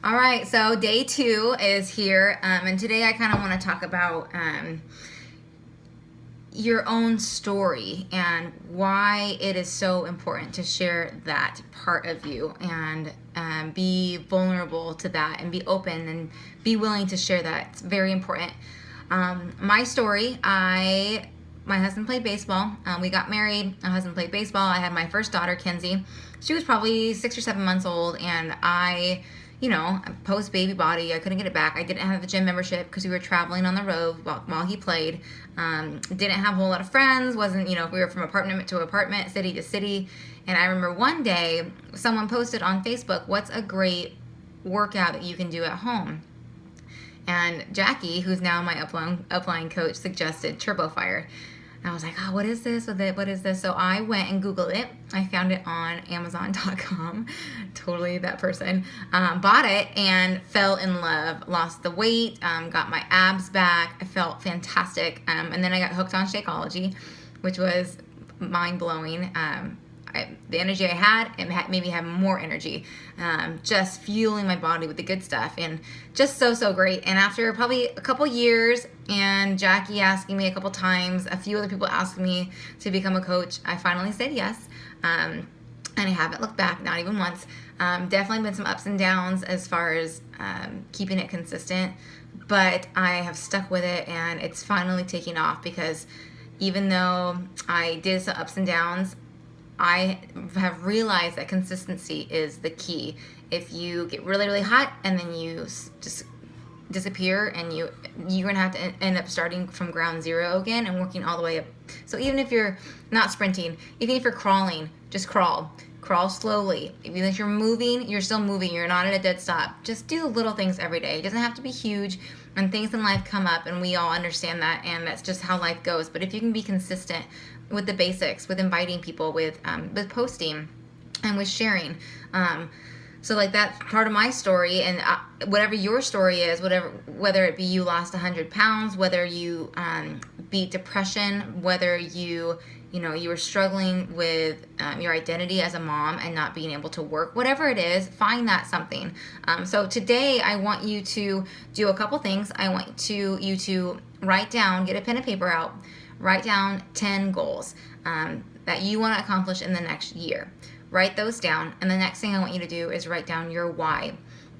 All right, so day 2 is here, and today I kind of want to talk about your own story and why it is so important to share that part of you and be vulnerable to that and be open and be willing to share that. It's very important. My story, my husband played baseball. We got married. My husband played baseball. I had my first daughter, Kenzie. She was probably 6 or 7 months old, and post baby body, I couldn't get it back. I didn't have a gym membership because we were traveling on the road while he played. Didn't have a whole lot of friends. Wasn't, we were from apartment to apartment, city to city. And I remember one day someone posted on Facebook, "What's a great workout that you can do at home?" And Jackie, who's now my upline coach, suggested Turbo Fire. And I was like, oh, what is this? What is this? So I went and Googled it. I found it on Amazon.com. Totally that person. Bought it and fell in love. Lost the weight, got my abs back. I felt fantastic. And then I got hooked on Shakeology, which was mind-blowing. The energy I had, it made me have more energy, just fueling my body with the good stuff, and just so great. And after probably a couple years, and Jackie asking me a couple times, a few other people asking me to become a coach, I finally said yes, and I haven't looked back, not even once. Definitely been some ups and downs as far as keeping it consistent, but I have stuck with it, and it's finally taking off, because even though I did some ups and downs, I have realized that consistency is the key. If you get really hot and then you just disappear, and you're gonna have to end up starting from ground zero again and working all the way up. So even if you're not sprinting, even if you're crawling, just crawl slowly. Even if you're moving, you're still moving. You're not at a dead stop. Just do the little things every day. It doesn't have to be huge, and things in life come up, and we all understand that, and that's just how life goes. But if you can be consistent with the basics, with inviting people, with posting, and with sharing, so like that's part of my story. And whatever your story is, whether it be you lost 100 pounds, whether you beat depression, whether you were struggling with your identity as a mom and not being able to work, whatever it is, find that something. So today I want you to do a couple things. I want you to write down, get a pen and paper out, write down 10 goals that you want to accomplish in the next year. Write those down, and the next thing I want you to do is write down your why.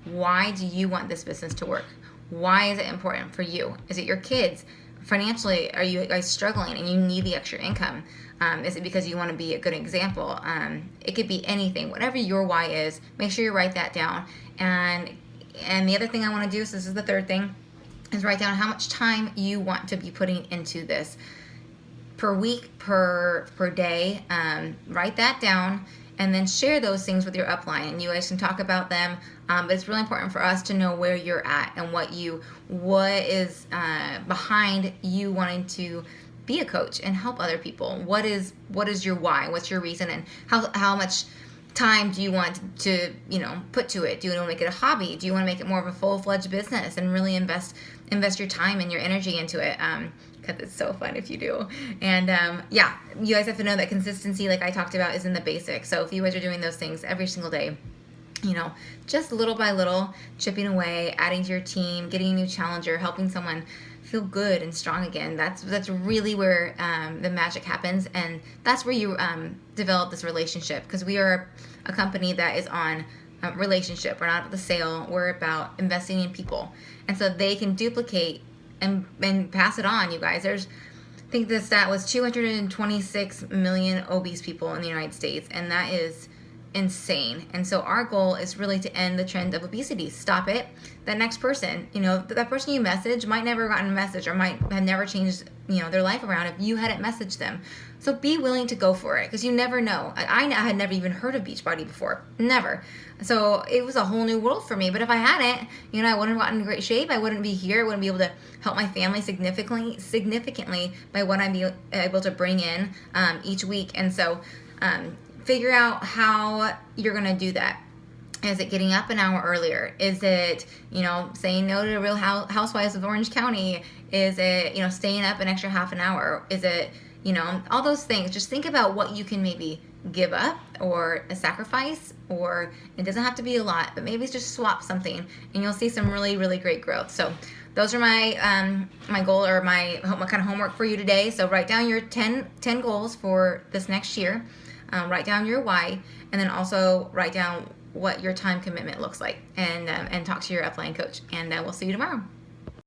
Why do you want this business to work? Why is it important for you? Is it your kids? Financially, are you guys struggling and you need the extra income? Is it because you want to be a good example? It could be anything. Whatever your why is, make sure you write that down. And the other thing I want to do, so this is the third thing, is write down how much time you want to be putting into this per week, per day. Write that down, and then share those things with your upline, and you guys can talk about them. But it's really important for us to know where you're at and what is behind you wanting to be a coach and help other people. What is your why? What's your reason? And how much time do you want to put to it? Do you want to make it a hobby? Do you want to make it more of a full-fledged business and really invest your time and your energy into it? Because it's so fun if you do. And you guys have to know that consistency, like I talked about, is in the basics. So if you guys are doing those things every single day, just little by little, chipping away, adding to your team, getting a new challenger, helping someone feel good and strong again, that's really where the magic happens, and that's where you develop this relationship, because we are a company that is on relationship. We're not about the sale. We're about investing in people, and so they can duplicate and pass it on. You guys, I think the stat was 226 million obese people in the United States, and that is insane. And so our goal is really to end the trend of obesity. Stop it. That next person, that person you message might never have gotten a message, or might have never changed, their life around if you hadn't messaged them. So be willing to go for it, because you never know. I had never even heard of Beachbody before. Never. So it was a whole new world for me. But if I hadn't, I wouldn't have gotten in great shape. I wouldn't be here. I wouldn't be able to help my family significantly by what I'm able to bring in each week. And so figure out how you're going to do that. Is it getting up an hour earlier? Is it, saying no to the Real Housewives of Orange County? Is it, staying up an extra half an hour? Is it, all those things? Just think about what you can maybe give up or a sacrifice, or it doesn't have to be a lot, but maybe just swap something and you'll see some really, really great growth. So those are my my goal, or my kind of homework for you today. So write down your 10 goals for this next year. Write down your why, and then also write down what your time commitment looks like, and talk to your upline coach. And we'll see you tomorrow.